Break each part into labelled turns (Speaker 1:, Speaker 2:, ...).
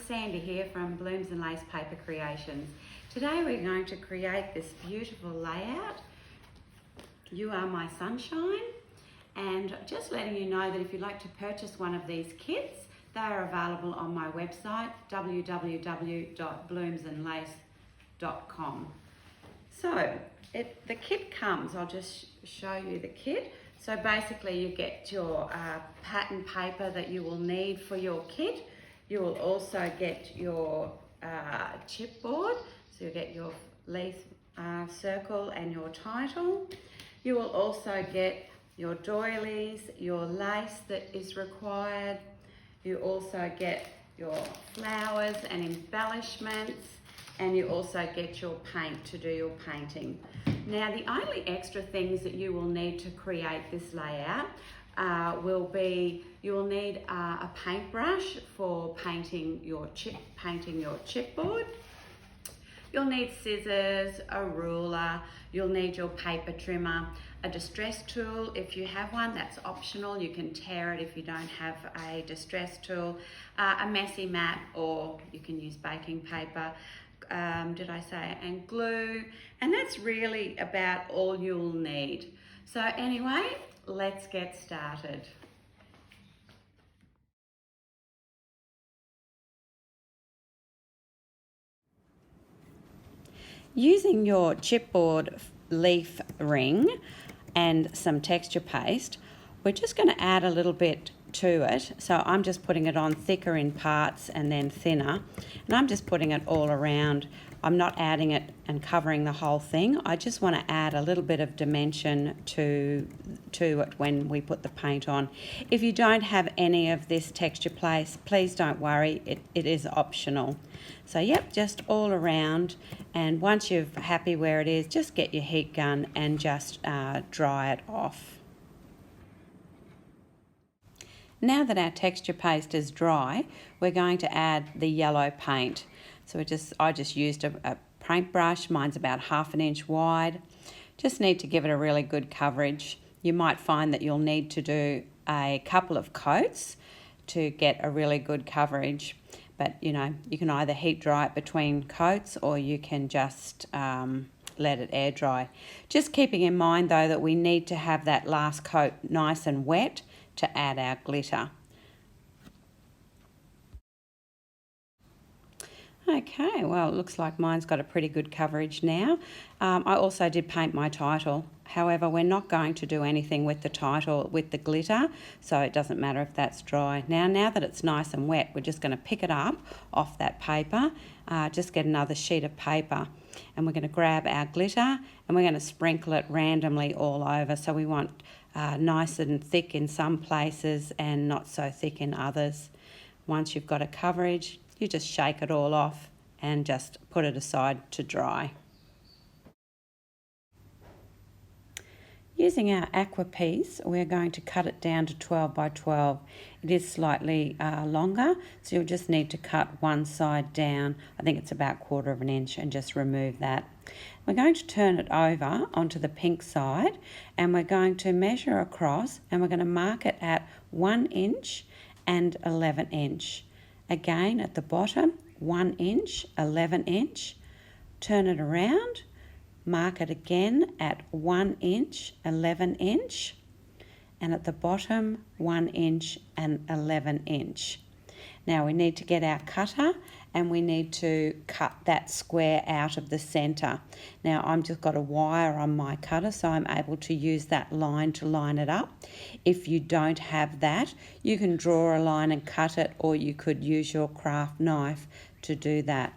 Speaker 1: Sandy here from Blooms and Lace Paper Creations. Today we're going to create this beautiful layout, You Are My Sunshine, and just letting you know that if you'd like to purchase one of these kits, they are available on my website www.bloomsandlace.com. So the kit comes, I'll just show you the kit. So basically you get your pattern paper that you will need for your kit. You will also get your chipboard, so you get your leaf circle and your title. You will also get your doilies, your lace that is required. You also get your flowers and embellishments, and you also get your paint to do your painting. Now, the only extra things that you will need to create this layout will be, you will need a paintbrush for painting your chipboard. You'll need scissors, a ruler, you'll need your paper trimmer, a distress tool. If you have one, that's optional. You can tear it if you don't have a distress tool, a messy mat, or you can use baking paper, and glue. And that's really about all you'll need. So anyway, let's get started. Using your chipboard leaf ring and some texture paste, we're just going to add a little bit to it. So I'm just putting it on thicker in parts and then thinner, and I'm just putting it all around. I'm not adding it and covering the whole thing. I just want to add a little bit of dimension to it when we put the paint on. If you don't have any of this texture paste, please don't worry, it is optional. So yep, just all around, and once you're happy where it is, just get your heat gun and just dry it off. Now that our texture paste is dry, we're going to add the yellow paint. So I just used a paintbrush. Mine's about 1/2 inch wide. Just need to give it a really good coverage. You might find that you'll need to do a couple of coats to get a really good coverage. But you know, you can either heat dry it between coats, or you can just let it air dry. Just keeping in mind though that we need to have that last coat nice and wet to add our glitter. Okay, well, it looks like mine's got a pretty good coverage now. I also did paint my title. However, we're not going to do anything with the title with the glitter, so it doesn't matter if that's dry. Now that it's nice and wet, we're just going to pick it up off that paper, just get another sheet of paper, and we're going to grab our glitter and we're going to sprinkle it randomly all over. So we want nice and thick in some places and not so thick in others. Once you've got a coverage, you just shake it all off and just put it aside to dry. Using our aqua piece, we're going to cut it down to 12 by 12. It is slightly longer, so you'll just need to cut one side down. I think it's about 1/4 inch, and just remove that. We're going to turn it over onto the pink side, and we're going to measure across, and we're going to mark it at 1 inch and 11 inch. Again, at the bottom, 1 inch, 11 inch, turn it around, mark it again at 1 inch, 11 inch, and at the bottom, 1 inch and 11 inch. Now we need to get our cutter and we need to cut that square out of the centre. Now I've just got a wire on my cutter, so I'm able to use that line to line it up. If you don't have that, you can draw a line and cut it, or you could use your craft knife to do that.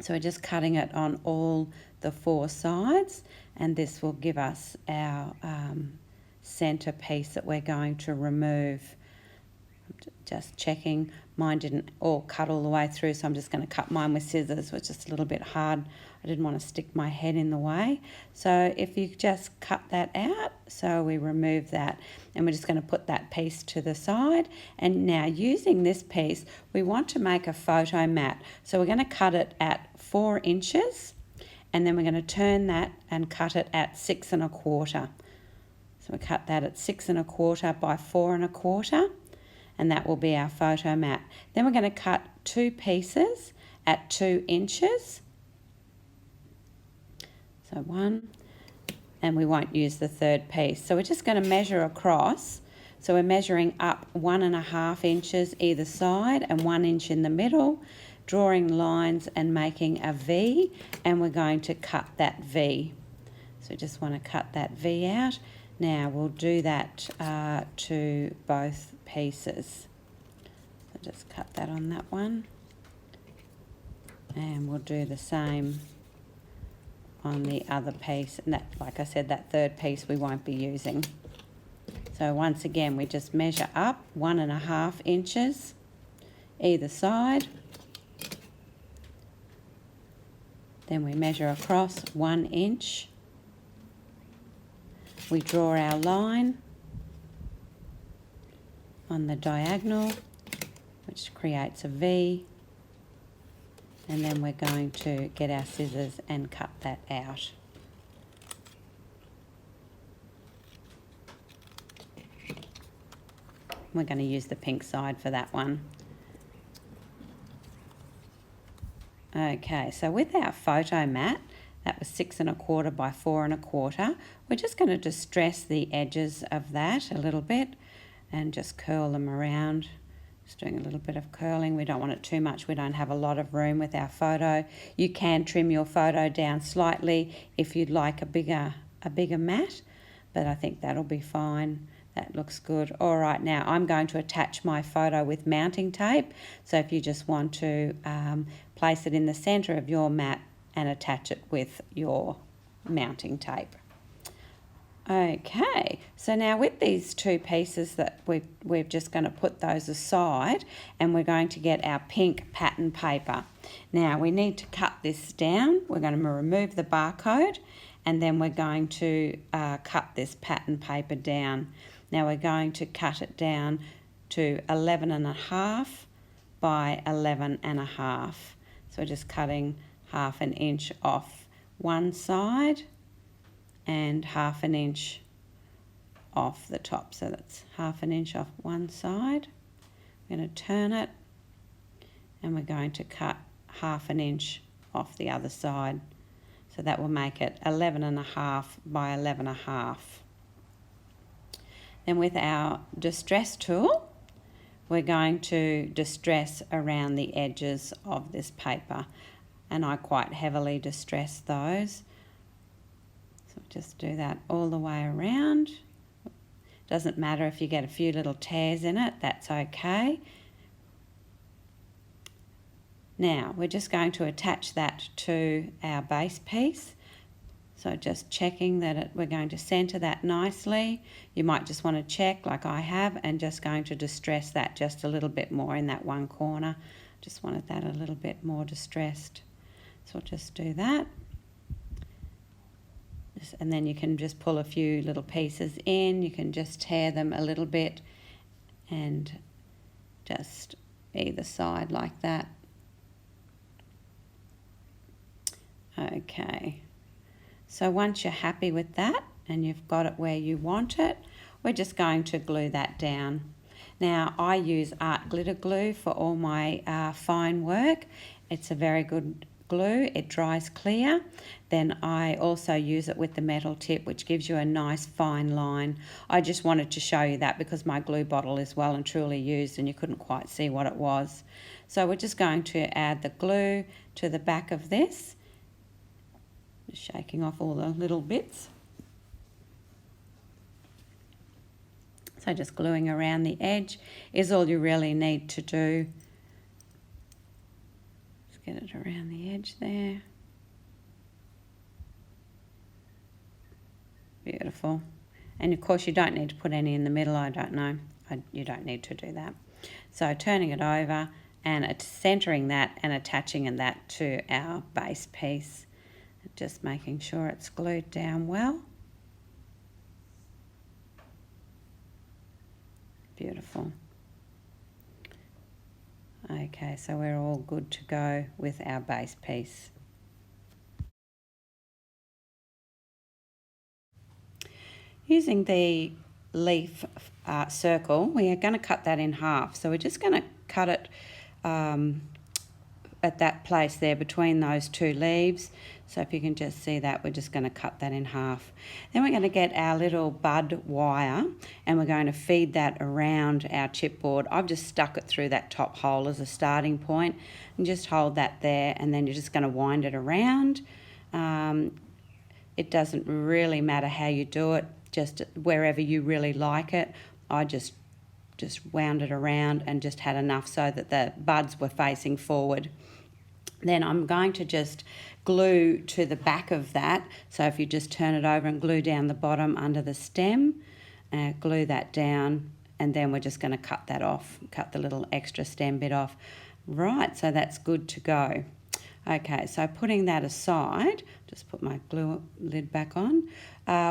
Speaker 1: So we're just cutting it on all the 4 sides, and this will give us our centre piece that we're going to remove. Just checking, mine didn't all cut all the way through, so I'm just going to cut mine with scissors, which is a little bit hard. I didn't want to stick my head in the way. So if you just cut that out, so we remove that, and we're just going to put that piece to the side. And now using this piece, we want to make a photo mat. So we're going to cut it at 4 inches, and then we're going to turn that and cut it at 6 1/4. So we cut that at 6 1/4 by 4 1/4. and that will be our photo mat. Then we're going to cut 2 pieces at 2 inches. So 1, and we won't use the 3rd piece. So we're just going to measure across. So we're measuring up 1.5 inches either side and 1 inch in the middle, drawing lines and making a V, and we're going to cut that V. So we just want to cut that V out. Now we'll do that to both pieces. So just cut that on that one, and we'll do the same on the other piece. And that, like I said, that 3rd piece we won't be using. So once again, we just measure up 1.5 inches either side. Then we measure across 1 inch. We draw our line on the diagonal, which creates a V. And then we're going to get our scissors and cut that out. We're going to use the pink side for that one. Okay, so with our photo mat, that was 6 1/4 by 4 1/4. We're just going to distress the edges of that a little bit and just curl them around. Just doing a little bit of curling. We don't want it too much. We don't have a lot of room with our photo. You can trim your photo down slightly if you'd like a bigger mat, but I think that'll be fine. That looks good. All right, now I'm going to attach my photo with mounting tape. So if you just want to place it in the centre of your mat and attach it with your mounting tape. Okay, so now with these 2 pieces that we're just going to put those aside, and we're going to get our pink pattern paper. Now we need to cut this down. We're going to remove the barcode, and then we're going to cut this pattern paper down. Now we're going to cut it down to 11.5 by 11.5. So we're just cutting 1/2 inch off one side and 1/2 inch off the top. So that's 1/2 inch off one side. We're going to turn it, and we're going to cut 1/2 inch off the other side. So that will make it 11.5 by 11.5. Then with our distress tool, we're going to distress around the edges of this paper, and I quite heavily distress those. So just do that all the way around. Doesn't matter if you get a few little tears in it, that's okay. Now we're just going to attach that to our base piece. So just checking that we're going to centre that nicely. You might just want to check like I have, and just going to distress that just a little bit more in that one corner. Just wanted that a little bit more distressed. So we'll just do that. And then you can just pull a few little pieces in. You can just tear them a little bit and just either side like that. Okay. So once you're happy with that and you've got it where you want it, we're just going to glue that down. Now I use art glitter glue for all my fine work. It's a very good glue. It dries clear. Then I also use it with the metal tip, which gives you a nice fine line. I just wanted to show you that because my glue bottle is well and truly used and you couldn't quite see what it was. So we're just going to add the glue to the back of this. Just shaking off all the little bits. So just gluing around the edge is all you really need to do. Just get it around the edge there. Beautiful. And of course you don't need to put any in the middle, I don't know. You don't need to do that. So turning it over and centering that and attaching that to our base piece. Just making sure it's glued down well. Beautiful. Okay, so we're all good to go with our base piece. Using the leaf circle, we are going to cut that in half. So we're just going to cut it at that place there between those two leaves. So if you can just see that, we're just going to cut that in half. Then we're going to get our little bud wire and we're going to feed that around our chipboard. I've just stuck it through that top hole as a starting point and just hold that there, and then you're just going to wind it around. It doesn't really matter how you do it, just wherever you really like it. I just wound it around and just had enough so that the buds were facing forward. Then I'm going to just glue to the back of that. So if you just turn it over and glue down the bottom under the stem, glue that down, and then we're just going to cut that off, cut the little extra stem bit off. Right, so that's good to go. Okay, so putting that aside, just put my glue lid back on.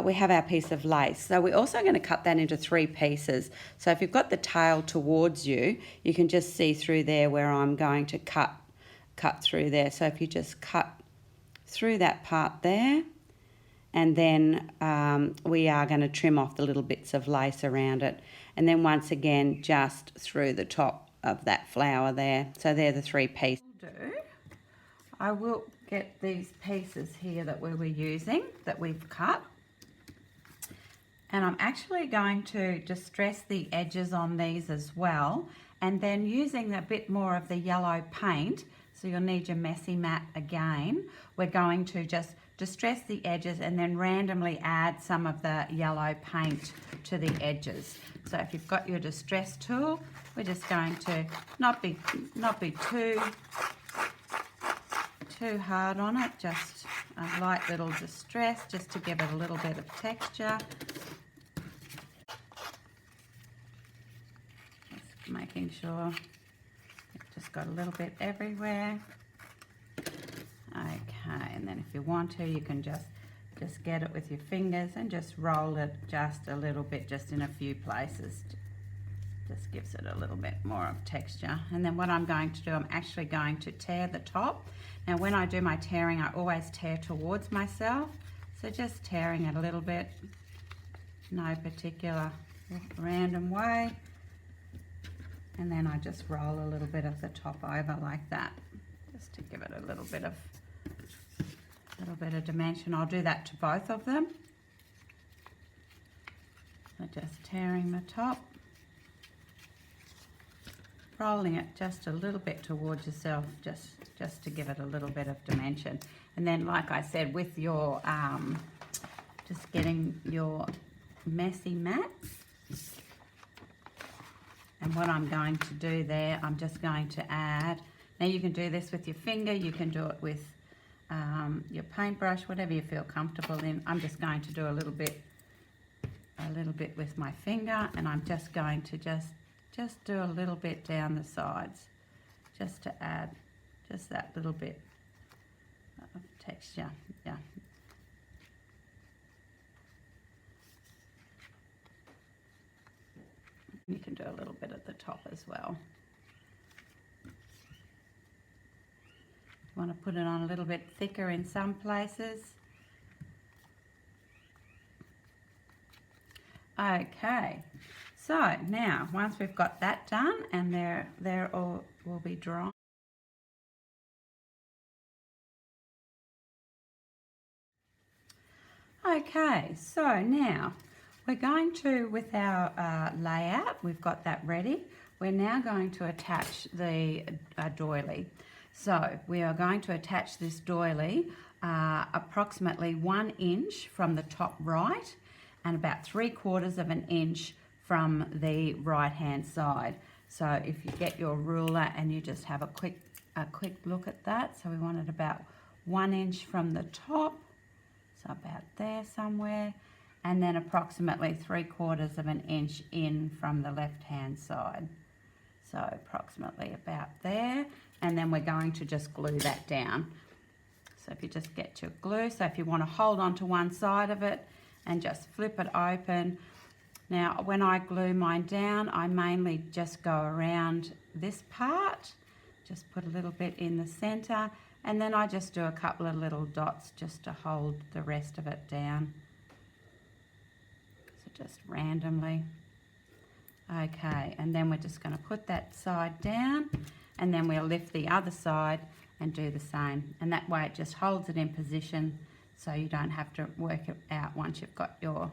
Speaker 1: We have our piece of lace. So we're also going to cut that into 3 pieces. So if you've got the tail towards you, you can just see through there where I'm going to cut through there. So if you just cut through that part there, and then we are going to trim off the little bits of lace around it. And then once again, just through the top of that flower there. So they're the 3 pieces. I will get these pieces here that we were using, that we've cut. And I'm actually going to distress the edges on these as well. And then using a bit more of the yellow paint, so you'll need your messy mat again, we're going to just distress the edges and then randomly add some of the yellow paint to the edges. So if you've got your distress tool, we're just going to not be too hard on it, just a light little distress just to give it a little bit of texture. Just making sure it's just got a little bit everywhere. Okay, and then if you want to, you can just get it with your fingers and just roll it just a little bit, just in a few places. Just gives it a little bit more of texture. And then what I'm going to do, I'm actually going to tear the top. Now when I do my tearing, I always tear towards myself. So just tearing it a little bit, no particular random way. And then I just roll a little bit of the top over like that, just to give it a little bit of dimension. I'll do that to both of them. So just tearing the top, rolling it just a little bit towards yourself, just to give it a little bit of dimension. And then, like I said, with your just getting your messy mat, and what I'm going to do there, I'm just going to add, now you can do this with your finger, you can do it with your paintbrush, whatever you feel comfortable in. I'm just going to do a little bit with my finger, and I'm just going to just do a little bit down the sides, just to add just that little bit of texture. Yeah. You can do a little bit at the top as well. You want to put it on a little bit thicker in some places. Okay, so now once we've got that done, and they're all will be dry. Okay, so now we're going to, with our layout, we've got that ready. We're now going to attach the doily. So we are going to attach this doily approximately 1 inch from the top right and about 3/4 of an inch from the right hand side. So if you get your ruler and you just have a quick look at that. So we want it about 1 inch from the top, so about there somewhere, and then approximately 3/4 of an inch in from the left hand side. So approximately about there, and then we're going to just glue that down. So if you just get your glue, so if you want to hold on to one side of it and just flip it open. Now when I glue mine down, I mainly just go around this part, just put a little bit in the center, and then I just do a couple of little dots just to hold the rest of it down. So just randomly. Okay, and then we're just going to put that side down, and then we'll lift the other side and do the same. And that way it just holds it in position, so you don't have to work it out once you've got your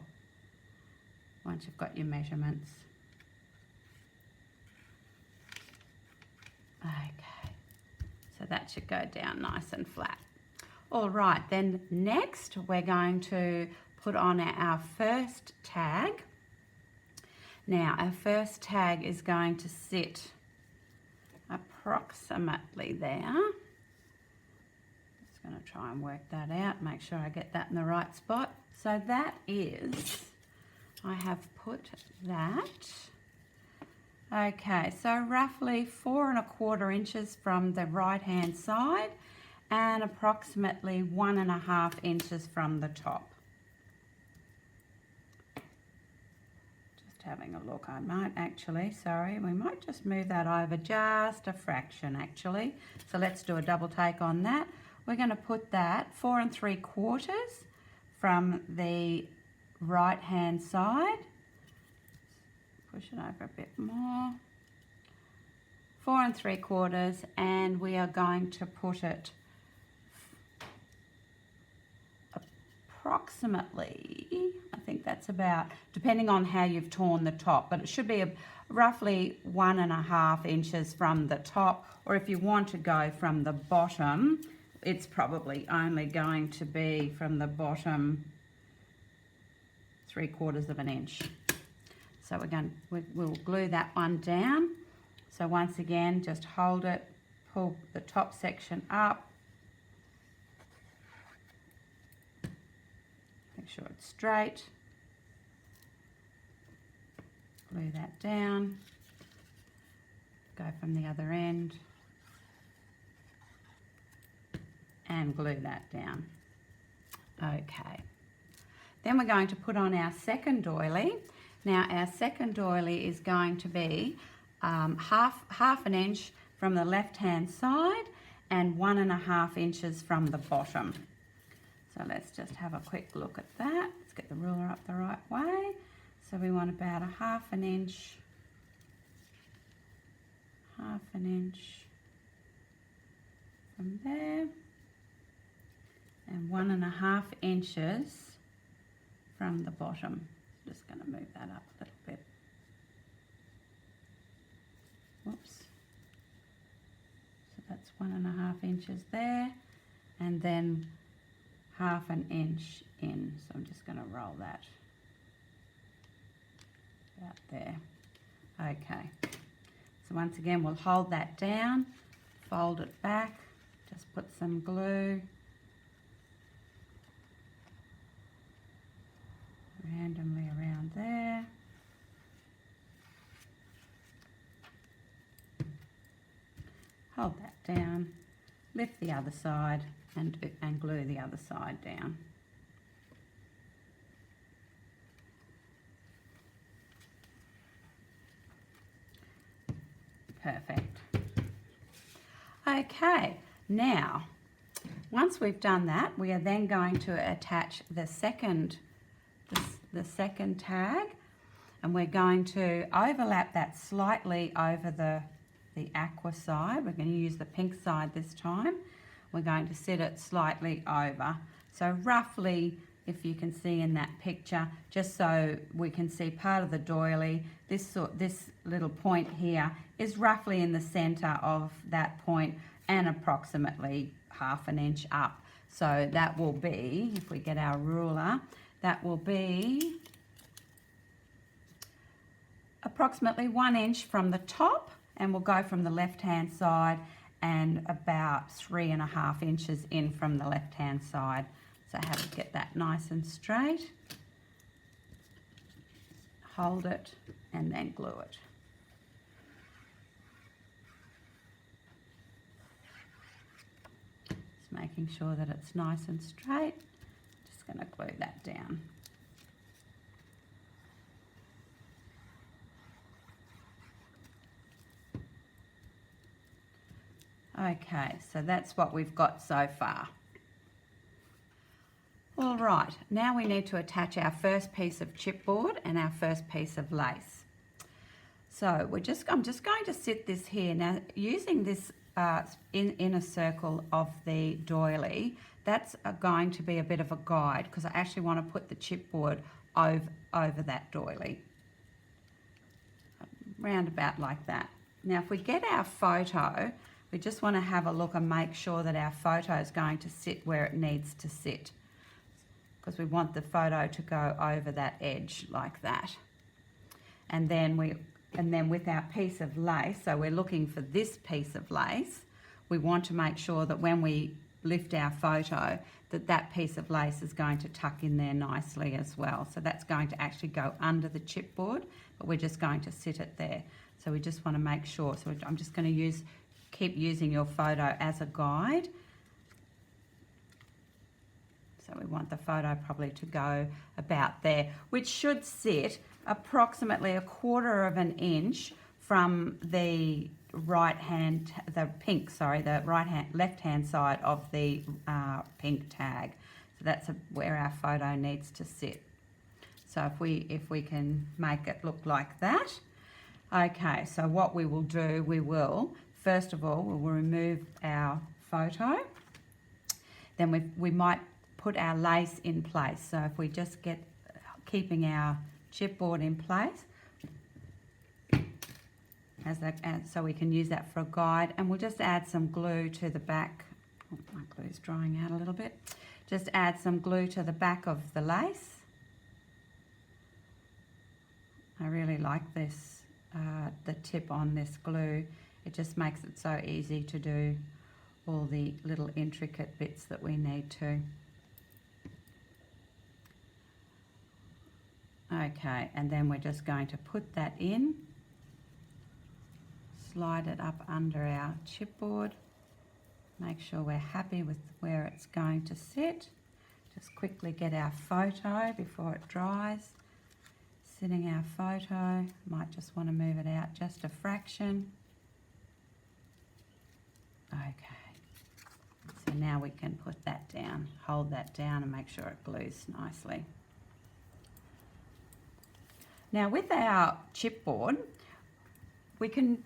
Speaker 1: measurements. Okay, so that should go down nice and flat. All right, then next we're going to put on our first tag. Now our first tag is going to sit approximately there. Just going to try and work that out, make sure I get that in the right spot. So that is, I have put that. Okay, so roughly 4 1/4 inches from the right hand side and approximately 1 1/2 inches from the top. Just having a look, I might actually, sorry, we might just move that over just a fraction actually. So let's do a double take on that. We're going to put that 4 3/4 from the right hand side. Push it over a bit more. 4 3/4, and we are going to put it approximately, I think that's about, depending on how you've torn the top, but it should be roughly 1 1/2 inches from the top, or if you want to go from the bottom, it's probably only going to be from the bottom 3/4 inch. So we'll glue that one down. So once again, just hold it, pull the top section up, make sure it's straight, glue that down, go from the other end, and glue that down. Okay. Then we're going to put on our second doily. Now our second doily is going to be half an inch from the left hand side and 1 1/2 inches from the bottom. So let's just have a quick look at that. Let's get the ruler up the right way. So we want about 1/2 inch, 1/2 inch from there, and 1 1/2 inches from the bottom. Just going to move that up a little bit. Whoops. So that's 1 1/2 inches there, and then 1/2 inch in. So I'm just going to roll that about there. Okay. So once again, we'll hold that down, fold it back, just put some glue randomly around there. Hold that down, lift the other side and glue the other side down. Perfect. Okay, now once we've done that, we are then going to attach the second tag, and we're going to overlap that slightly over the aqua side. We're going to use the pink side this time. We're going to sit it slightly over. So roughly, if you can see in that picture, just so we can see part of the doily, this little point here is roughly in the center of that point and approximately 1/2 inch up. So that will be, if we get our ruler, that will be approximately 1 inch from the top, and we'll go from the left hand side and about 3 1/2 inches in from the left hand side. So how to get that nice and straight. Hold it and then glue it. Just making sure that it's nice and straight. Just going to glue that down. Okay, so that's what we've got so far. All right, now we need to attach our first piece of chipboard and our first piece of lace. So I'm just going to sit this here. Now, using this inner circle of the doily, that's going to be a bit of a guide because I actually want to put the chipboard over that doily. Round about like that. Now, if we get our photo, we just want to have a look and make sure that our photo is going to sit where it needs to sit, because we want the photo to go over that edge like that. And then with our piece of lace, so we're looking for this piece of lace, we want to make sure that when we lift our photo, that piece of lace is going to tuck in there nicely as well. So that's going to actually go under the chipboard, but we're just going to sit it there. So we just want to make sure. So I'm just going to keep using your photo as a guide. So we want the photo probably to go about there, which should sit approximately 1/4 of an inch from the left hand side of the pink tag. So that's where our photo needs to sit. So if we can make it look like that. Okay, so what we will do, first of all, we'll remove our photo. Then we might put our lace in place. So if we just keeping our chipboard in place, so we can use that for a guide, and we'll just add some glue to the back. Oh, my glue's drying out a little bit. Just add some glue to the back of the lace. I really like this, the tip on this glue. It just makes it so easy to do all the little intricate bits that we need to. Okay, and then we're just going to put that in, slide it up under our chipboard, make sure we're happy with where it's going to sit. Just quickly get our photo before it dries. Sitting our photo, might just want to move it out just a fraction. Okay, so now we can put that down, hold that down and make sure it glues nicely. Now with our chipboard, we can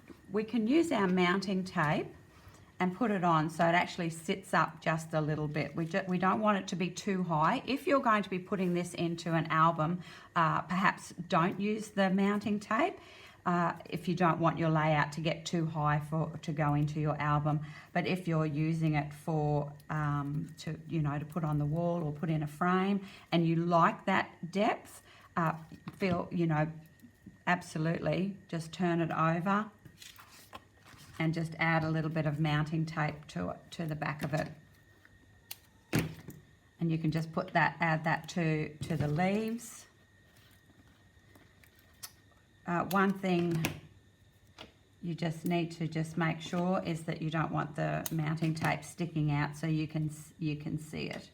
Speaker 1: use our mounting tape and put it on so it actually sits up just a little bit. We don't want it to be too high. If you're going to be putting this into an album, perhaps don't use the mounting tape if you don't want your layout to get too high to go into your album. But if you're using it for to put on the wall or put in a frame and you like that depth, absolutely just turn it over and just add a little bit of mounting tape to the back of it. And you can just add that to the leaves. One thing you just need to make sure is that you don't want the mounting tape sticking out so you can see it.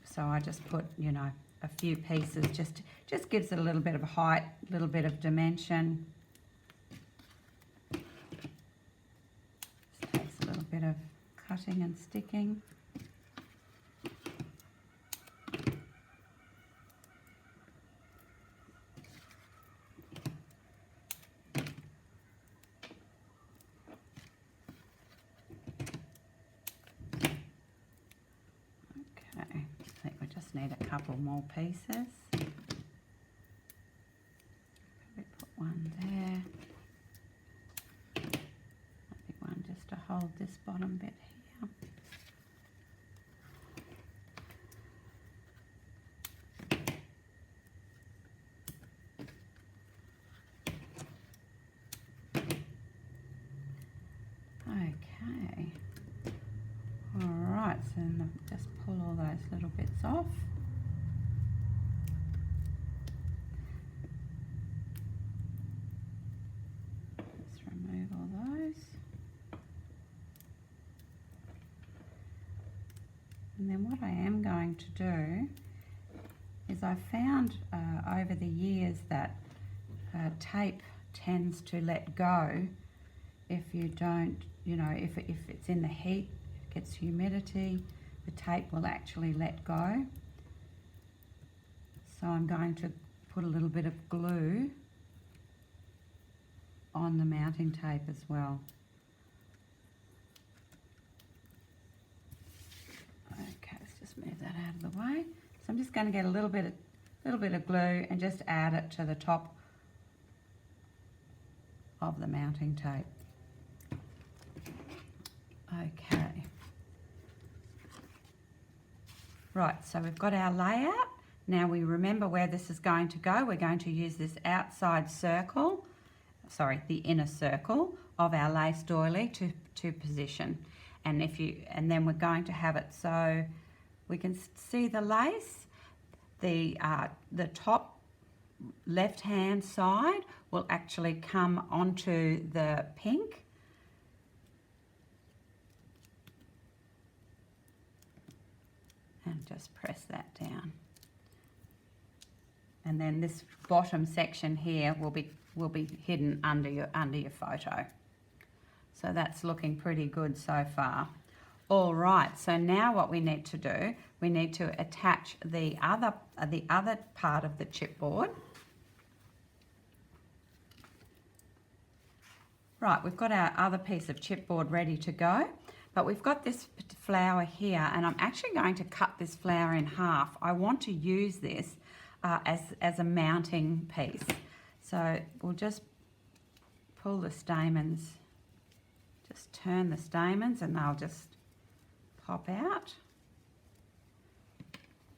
Speaker 1: So I just put, a few pieces, just gives it a little bit of height, a little bit of dimension. Just takes a little bit of cutting and sticking. Need a couple more pieces. Probably put one there. Maybe one just to hold this bottom bit here. Okay. Alright, so just pull all those little bits off. Just remove all those. And then what I am going to do is I found over the years that tape tends to let go if you don't, if it's in the heat, it gets humidity, the tape will actually let go. So I'm going to put a little bit of glue on the mounting tape as well. Okay, let's just move that out of the way. So I'm just going to get a little bit of glue and just add it to the top of the mounting tape. Okay. Right, so we've got our layout. Now we remember where this is going to go. We're going to use this outside circle, sorry, the inner circle of our lace doily to position. And then we're going to have it so we can see the lace. The top left-hand side will actually come onto the pink. And just press that down. And then this bottom section here will be hidden under your photo. So that's looking pretty good so far. All right, so now what we need to do, we need to attach the other part of the chipboard. Right, we've got our other piece of chipboard ready to go, but we've got this flower here, and I'm actually going to cut this flower in half. I want to use this as a mounting piece. So we'll just pull the stamens, just turn the stamens and they'll just pop out.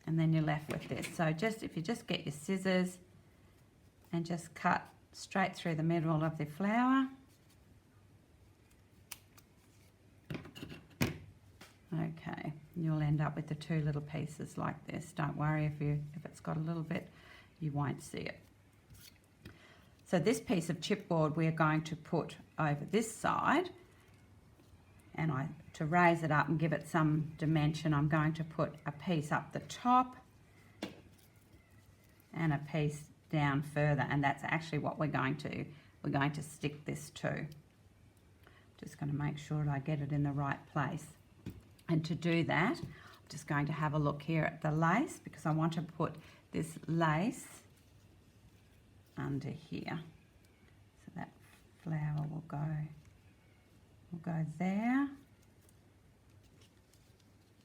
Speaker 1: And then you're left with this. So if you just get your scissors and just cut straight through the middle of the flower. Okay, you'll end up with the two little pieces like this. Don't worry if it's got a little bit, you won't see it. So this piece of chipboard we're going to put over this side, and to raise it up and give it some dimension, I'm going to put a piece up the top and a piece down further, and that's actually what we're going to stick this to. Just going to make sure that I get it in the right place. And to do that, I'm just going to have a look here at the lace, because I want to put this lace under here. So that flower will go there.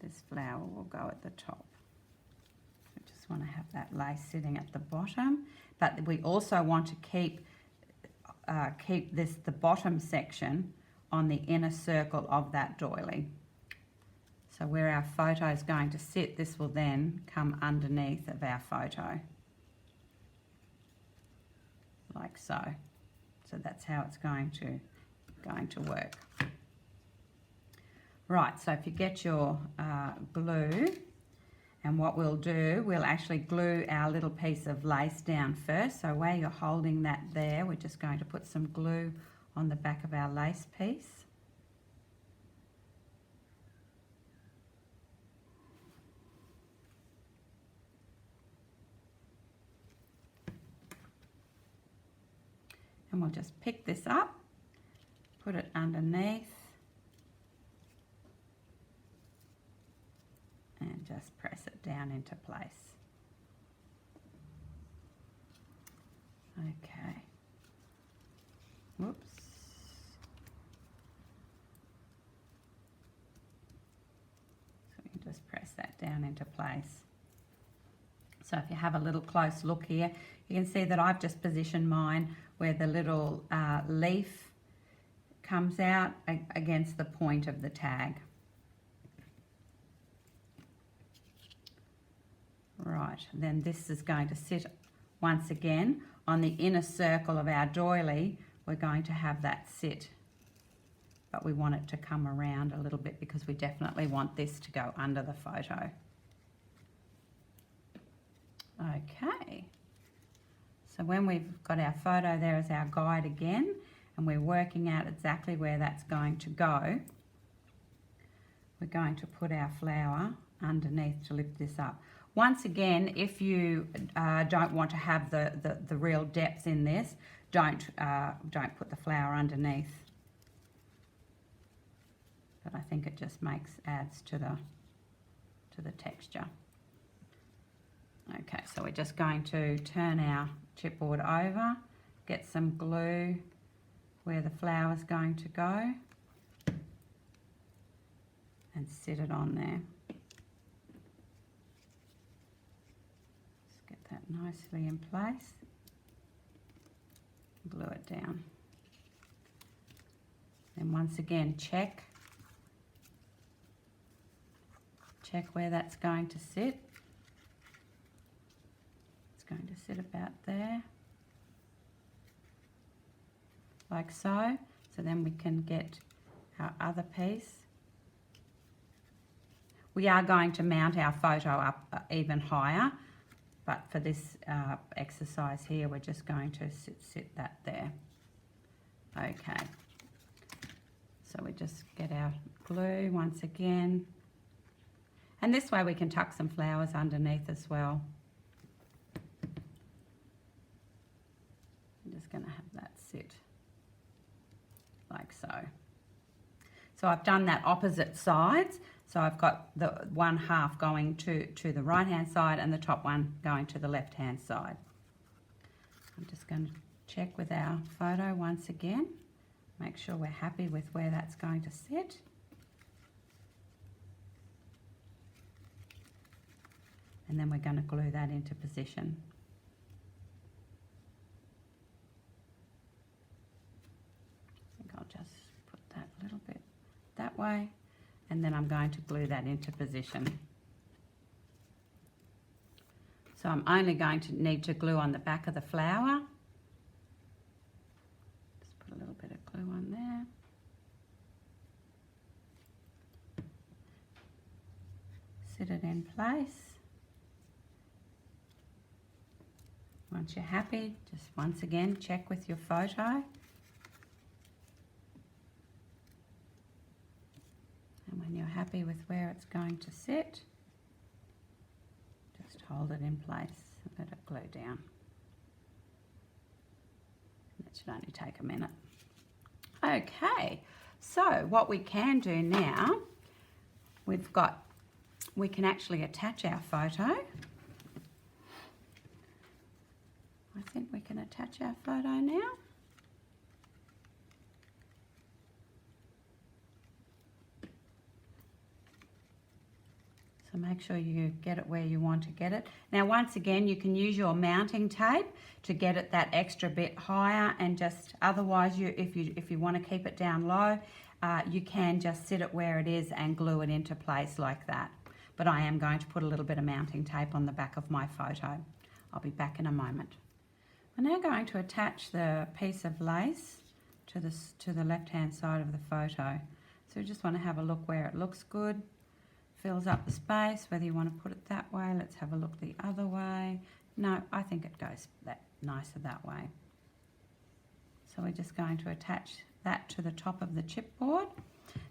Speaker 1: This flower will go at the top. I just want to have that lace sitting at the bottom, but we also want to keep the bottom section on the inner circle of that doily. So where our photo is going to sit, this will then come underneath of our photo, like so. So that's how it's going to work. Right, so if you get your glue, and what we'll do, we'll actually glue our little piece of lace down first. So where you're holding that there, we're just going to put some glue on the back of our lace piece. And we'll just pick this up, put it underneath, and just press it down into place. Okay. Whoops. So we can just press that down into place. So if you have a little close look here, you can see that I've just positioned mine where the little leaf comes out against the point of the tag. Right, then this is going to sit once again on the inner circle of our doily. We're going to have that sit, but we want it to come around a little bit because we definitely want this to go under the photo. Okay, so when we've got our photo there as our guide again, and we're working out exactly where that's going to go, we're going to put our flower underneath to lift this up. Once again, if you don't want to have the real depth in this, don't put the flower underneath. But I think it just adds to to the texture. Okay, so we're just going to turn our chipboard over, get some glue where the flower's going to go, and sit it on there. Just get that nicely in place. Glue it down. Then once again, check where that's going to sit. It's going to sit about there, like so. So then we can get our other piece. We are going to mount our photo up even higher, but for this exercise here, we're just going to sit that there. Okay. So we just get our glue once again. And this way we can tuck some flowers underneath as well. I'm just going to have that sit like so. So I've done that opposite sides. So I've got the one half going to the right hand side and the top one going to the left hand side. I'm just going to check with our photo once again. Make sure we're happy with where that's going to sit. And then we're going to glue that into position. I think I'll just put that a little bit that way, and then I'm going to glue that into position. So I'm only going to need to glue on the back of the flower. Just put a little bit of glue on there. Sit it in place. Once you're happy, just once again check with your photo. And when you're happy with where it's going to sit, just hold it in place and let it glue down. That should only take a minute. Okay, so what we can do now, we can actually attach our photo. I think we can attach our photo now. So make sure you get it where you want to get it. Now once again, you can use your mounting tape to get it that extra bit higher, and just otherwise if you want to keep it down low, you can just sit it where it is and glue it into place like that. But I am going to put a little bit of mounting tape on the back of my photo. I'll be back in a moment. I'm now going to attach the piece of lace to the left-hand side of the photo. So you just want to have a look where it looks good, fills up the space, whether you want to put it that way. Let's have a look the other way. No, I think it goes nicer that way. So we're just going to attach that to the top of the chipboard.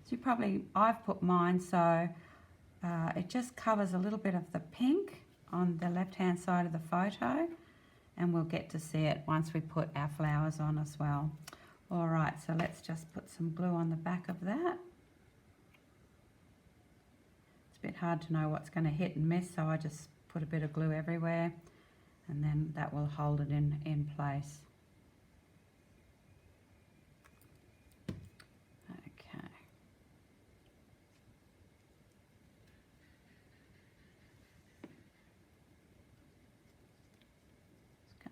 Speaker 1: So I've put mine so it just covers a little bit of the pink on the left-hand side of the photo. And we'll get to see it once we put our flowers on as well. All right, so let's just put some glue on the back of that. It's a bit hard to know what's going to hit and miss, so I just put a bit of glue everywhere, and then that will hold it in place. Okay.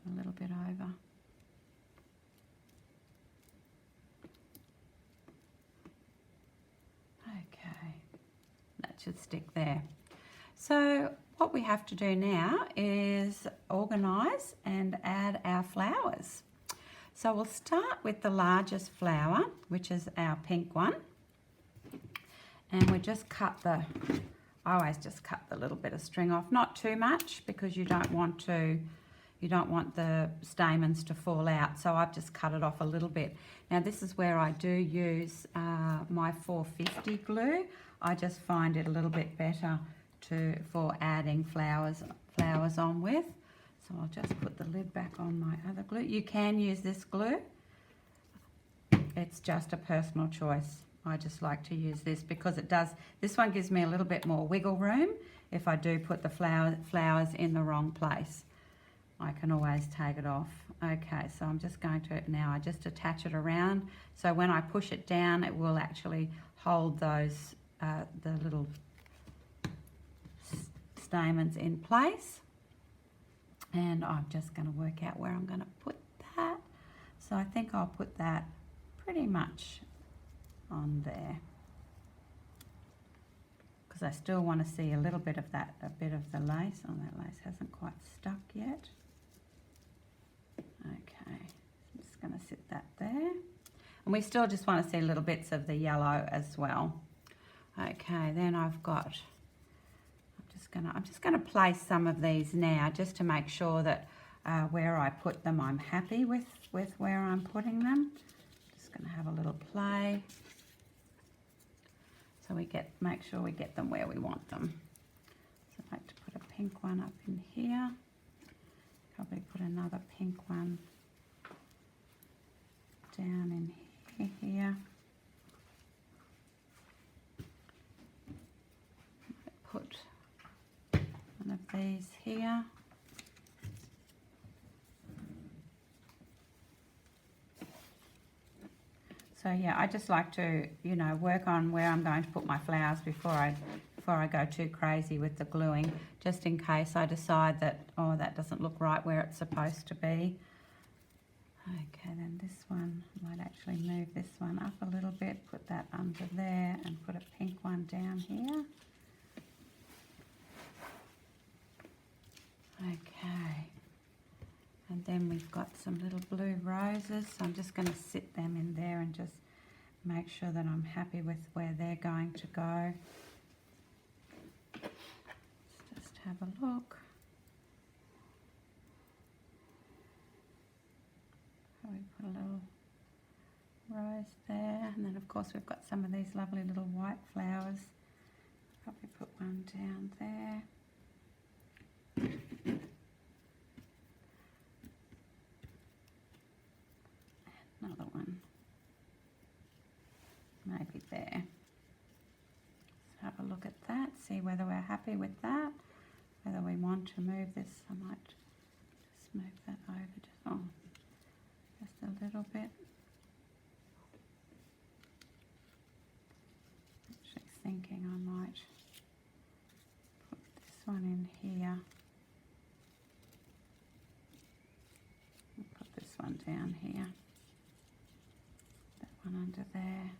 Speaker 1: A little bit over. Okay, that should stick there. So what we have to do now is organise and add our flowers. So we'll start with the largest flower, which is our pink one, and we just I always just cut the little bit of string off, not too much because you don't want the stamens to fall out, so I've just cut it off a little bit. Now this is where I do use my 450 glue. I just find it a little bit better for adding flowers on with. So I'll just put the lid back on my other glue. You can use this glue. It's just a personal choice. I just like to use this because this one gives me a little bit more wiggle room, if I do put the flowers in the wrong place. I can always take it off. Okay, so I'm just going to, now I just attach it around. So when I push it down, it will actually hold those, the little stamens in place. And I'm just going to work out where I'm going to put that. So I think I'll put that pretty much on there, because I still want to see a little bit of that, a bit of the lace. Oh, that lace hasn't quite stuck yet. Okay, I'm just going to sit that there. And we still just want to see little bits of the yellow as well. Okay, then I've got, I'm just gonna place some of these now, just to make sure that where I put them, I'm happy with where I'm putting them. Just gonna have a little play, so we make sure we get them where we want them. So I'd like to put a pink one up in here. Probably put another pink one down in here. Put one of these here. So yeah, I just like to, you know, work on where I'm going to put my flowers before I go too crazy with the gluing, just in case I decide that, oh, that doesn't look right where it's supposed to be. Okay, then this one, I might actually move this one up a little bit, put that under there, and put a pink one down here. Okay, and then we've got some little blue roses, so I'm just going to sit them in there and just make sure that I'm happy with where they're going to go. Let's just have a look. We put a little rose there, and then of course we've got some of these lovely little white flowers. Probably put one down there. Another one, maybe there. Let's have a look at that, see whether we're happy with that, whether we want to move this. I might just move that over, just a little bit. Actually thinking I might put this one in here. I'll put this one down here. That one under there.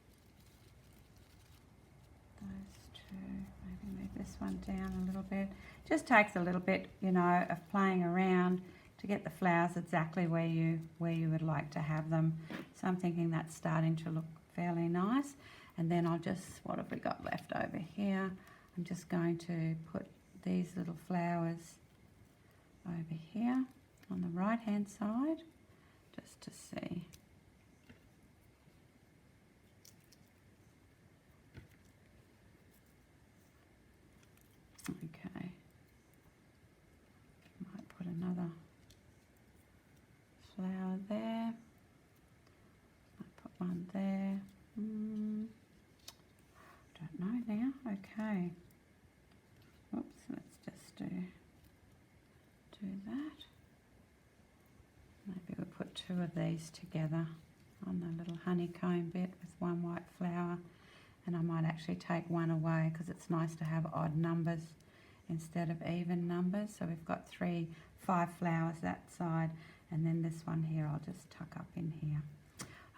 Speaker 1: Those two. Maybe move this one down a little bit. Just takes a little bit, you know, of playing around to get the flowers exactly where you would like to have them. So I'm thinking that's starting to look fairly nice. And then I'll just, what have we got left over here? I'm just going to put these little flowers over here on the right hand side, just to see. Okay, might put another flower there. Might put one there. Don't know now. Okay. Oops. Let's just do that. Maybe we'll put two of these together on the little honeycomb bit with one white flower, and I might actually take one away because it's nice to have odd numbers instead of even numbers. So we've got 5 flowers that side, and then this one here I'll just tuck up in here.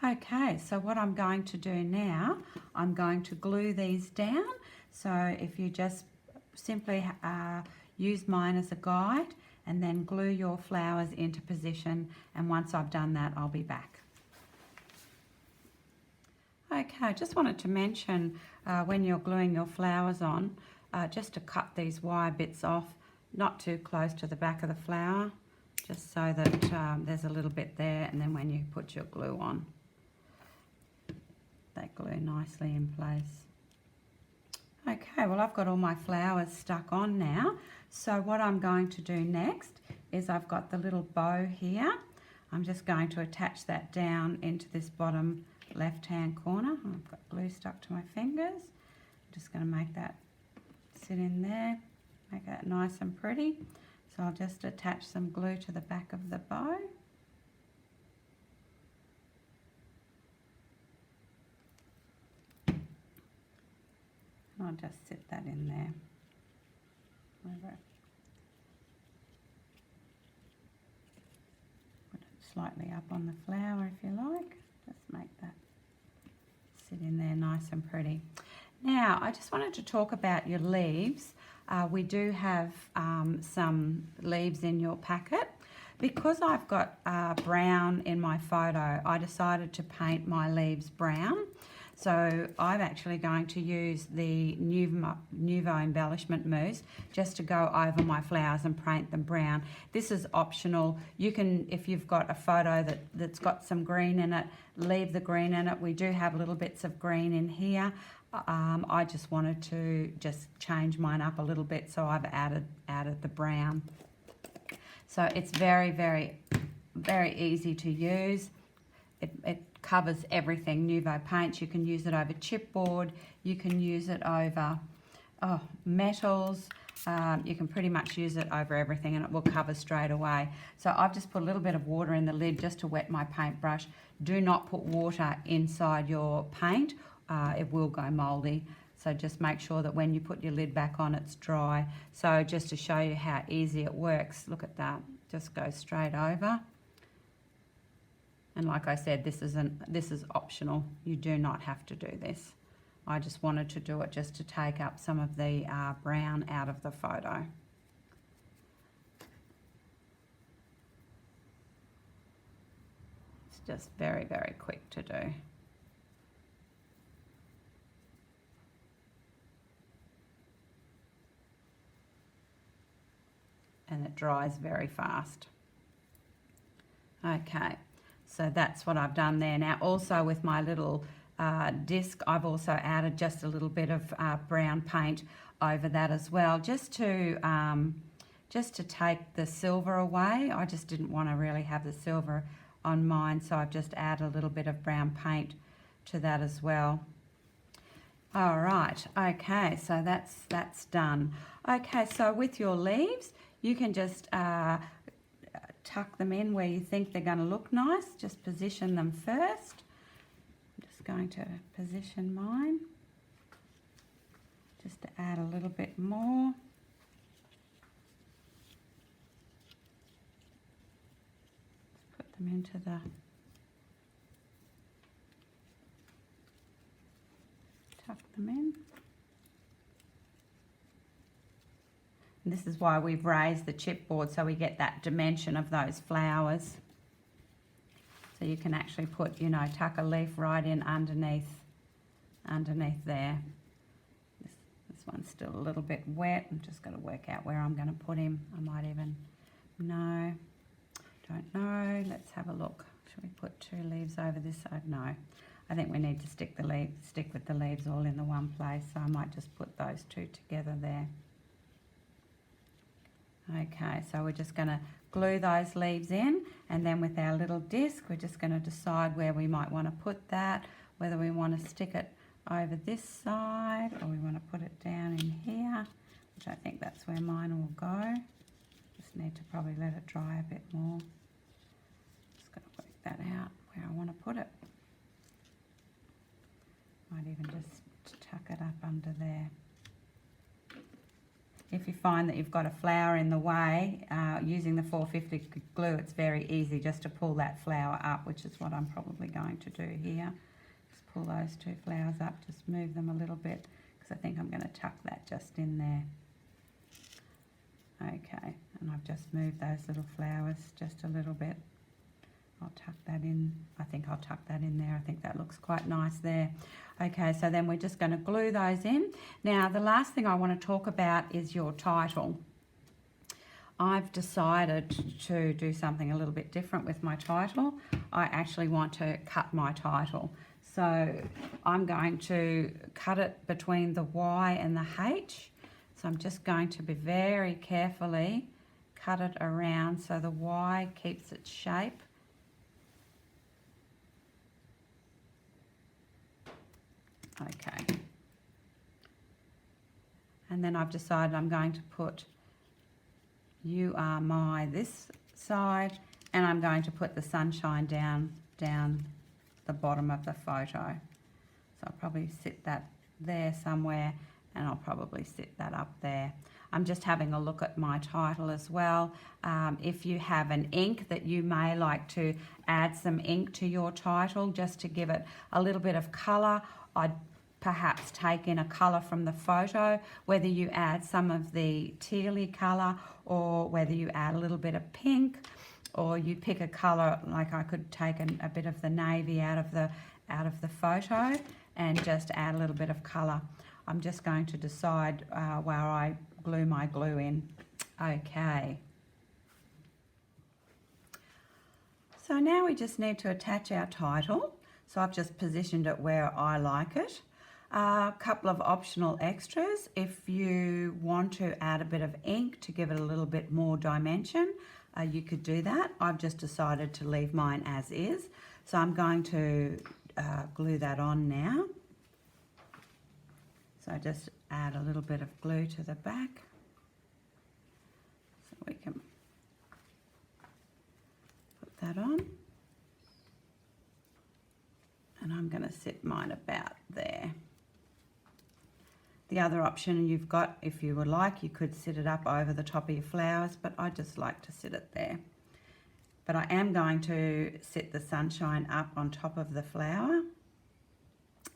Speaker 1: Okay, so what I'm going to do now, I'm going to glue these down. So if you just simply use mine as a guide, and then glue your flowers into position, and once I've done that, I'll be back. Okay, I just wanted to mention when you're gluing your flowers on, just to cut these wire bits off, not too close to the back of the flower, just so that there's a little bit there, and then when you put your glue on, they glue nicely in place. Okay, well I've got all my flowers stuck on now. So what I'm going to do next is I've got the little bow here. I'm just going to attach that down into this bottom left-hand corner. I've got glue stuck to my fingers. I'm just going to make that sit in there. Make that nice and pretty. So I'll just attach some glue to the back of the bow. I'll just sit that in there. Put it slightly up on the flower if you like. Just make that sit in there nice and pretty. Now, I just wanted to talk about your leaves. We do have some leaves in your packet. Because I've got brown in my photo, I decided to paint my leaves brown. So I'm actually going to use the Nuvo embellishment mousse just to go over my flowers and paint them brown. This is optional. You can, if you've got a photo that's got some green in it, leave the green in it. We do have little bits of green in here. I just wanted to just change mine up a little bit, so I've added the brown. So it's very, very, very easy to use. It covers everything. Nuvo paints. You can use it over chipboard. You can use it over metals. You can pretty much use it over everything, and it will cover straight away. So I've just put a little bit of water in the lid just to wet my paintbrush. Do not put water inside your paint. It will go mouldy. So just make sure that when you put your lid back on, it's dry. So just to show you how easy it works, look at that. Just go straight over. And like I said, this is optional. You do not have to do this. I just wanted to do it just to take up some of the brown out of the photo. It's just very, very quick to do. And it dries very fast. Okay, so that's what I've done there. Now also with my little disc, I've also added just a little bit of brown paint over that as well, just to take the silver away. I just didn't want to really have the silver on mine, so I've just added a little bit of brown paint to that as well. All right, okay, so that's done. Okay, so with your leaves, you can just tuck them in where you think they're going to look nice. Just position them first. I'm just going to position mine just to add a little bit more. Just put them into the tuck them in. And this is why we've raised the chipboard, so we get that dimension of those flowers. So you can actually put, you know, tuck a leaf right in underneath there. This one's still a little bit wet. I'm just going to work out where I'm going to put him. I might even, no, don't know. Let's have a look. Should we put 2 leaves over this side? No. I think we need to stick with the leaves all in the one place. So I might just put those 2 together there. Okay, so we're just going to glue those leaves in, and then with our little disc, we're just going to decide where we might want to put that, whether we want to stick it over this side or we want to put it down in here, which I think that's where mine will go. Just need to probably let it dry a bit more. Just got to work that out where I want to put it. Might even just tuck it up under there. If you find that you've got a flower in the way, using the 450 glue, it's very easy just to pull that flower up, which is what I'm probably going to do here. Just pull those 2 flowers up, just move them a little bit, because I think I'm going to tuck that just in there. Okay, and I've just moved those little flowers just a little bit. I'll tuck that in. I think I'll tuck that in there. I think that looks quite nice there. Okay, so then we're just going to glue those in. Now, the last thing I want to talk about is your title. I've decided to do something a little bit different with my title. I actually want to cut my title. So I'm going to cut it between the Y and the H. So I'm just going to be very carefully cut it around so the Y keeps its shape. Okay. And then I've decided I'm going to put You Are My this side, and I'm going to put the sunshine down the bottom of the photo. So I'll probably sit that there somewhere, and I'll probably sit that up there. I'm just having a look at my title as well. If you have an ink that you may like to add some ink to your title just to give it a little bit of colour, I'd perhaps take in a colour from the photo, whether you add some of the tealy colour or whether you add a little bit of pink, or you pick a colour, like I could take a bit of the navy out of the photo and just add a little bit of colour. I'm just going to decide where I glue my glue in. Okay. So now we just need to attach our title. So I've just positioned it where I like it. A couple of optional extras. If you want to add a bit of ink to give it a little bit more dimension, you could do that. I've just decided to leave mine as is. So I'm going to glue that on now. So just add a little bit of glue to the back so we can put that on. And I'm going to sit mine about there. The other option you've got, if you would like, you could sit it up over the top of your flowers, but I just like to sit it there. But I am going to sit the sunshine up on top of the flower.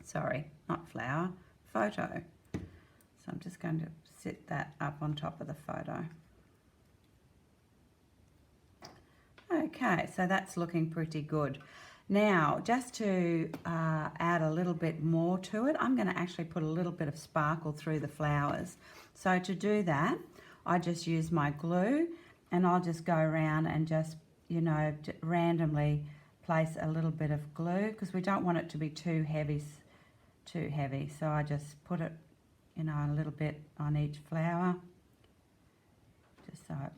Speaker 1: Sorry, not flower, photo. So I'm just going to sit that up on top of the photo. Okay, so that's looking pretty good. Now, just to add a little bit more to it, I'm going to actually put a little bit of sparkle through the flowers. So to do that, I just use my glue, and I'll just go around and just, you know, randomly place a little bit of glue, because we don't want it to be too heavy. So I just put it, you know, a little bit on each flower, just so it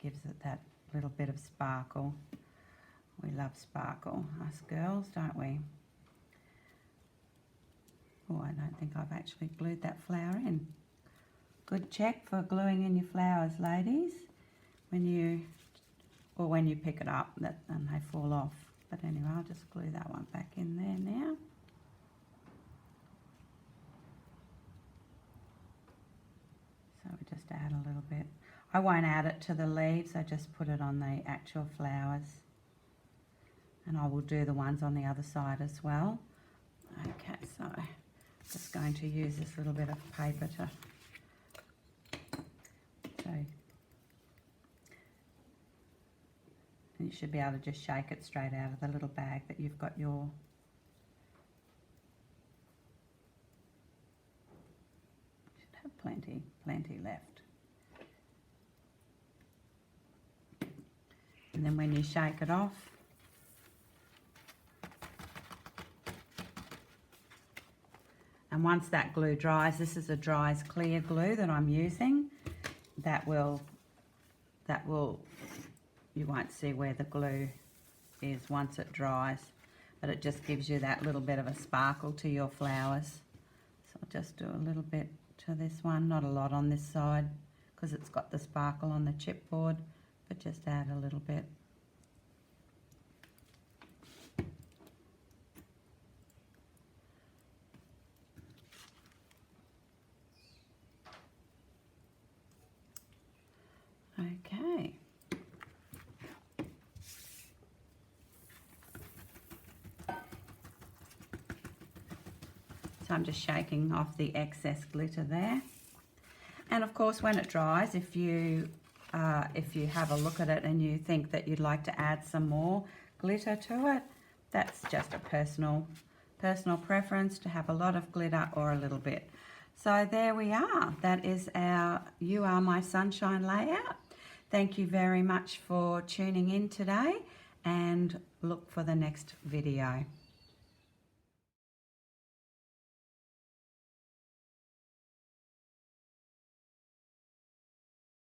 Speaker 1: gives it that little bit of sparkle. We love sparkle, us girls, don't we? Oh, I don't think I've actually glued that flower in. Good check for gluing in your flowers, ladies, when you pick it up and they fall off. But anyway, I'll just glue that one back in there now. So we just add a little bit. I won't add it to the leaves, I just put it on the actual flowers. And I will do the ones on the other side as well. Okay, so I'm just going to use this little bit of paper to and you should be able to just shake it straight out of the little bag that you've got your should have plenty left. And then when you shake it off, and once that glue dries, this is a Dries Clear glue that I'm using, that will, you won't see where the glue is once it dries, but it just gives you that little bit of a sparkle to your flowers. So I'll just do a little bit to this one, not a lot on this side, because it's got the sparkle on the chipboard, but just add a little bit. Okay. So I'm just shaking off the excess glitter there. And of course, when it dries, if you have a look at it and you think that you'd like to add some more glitter to it, that's just a personal preference, to have a lot of glitter or a little bit. So there we are. That is our You Are My Sunshine layout. Thank you very much for tuning in today, and look for the next video.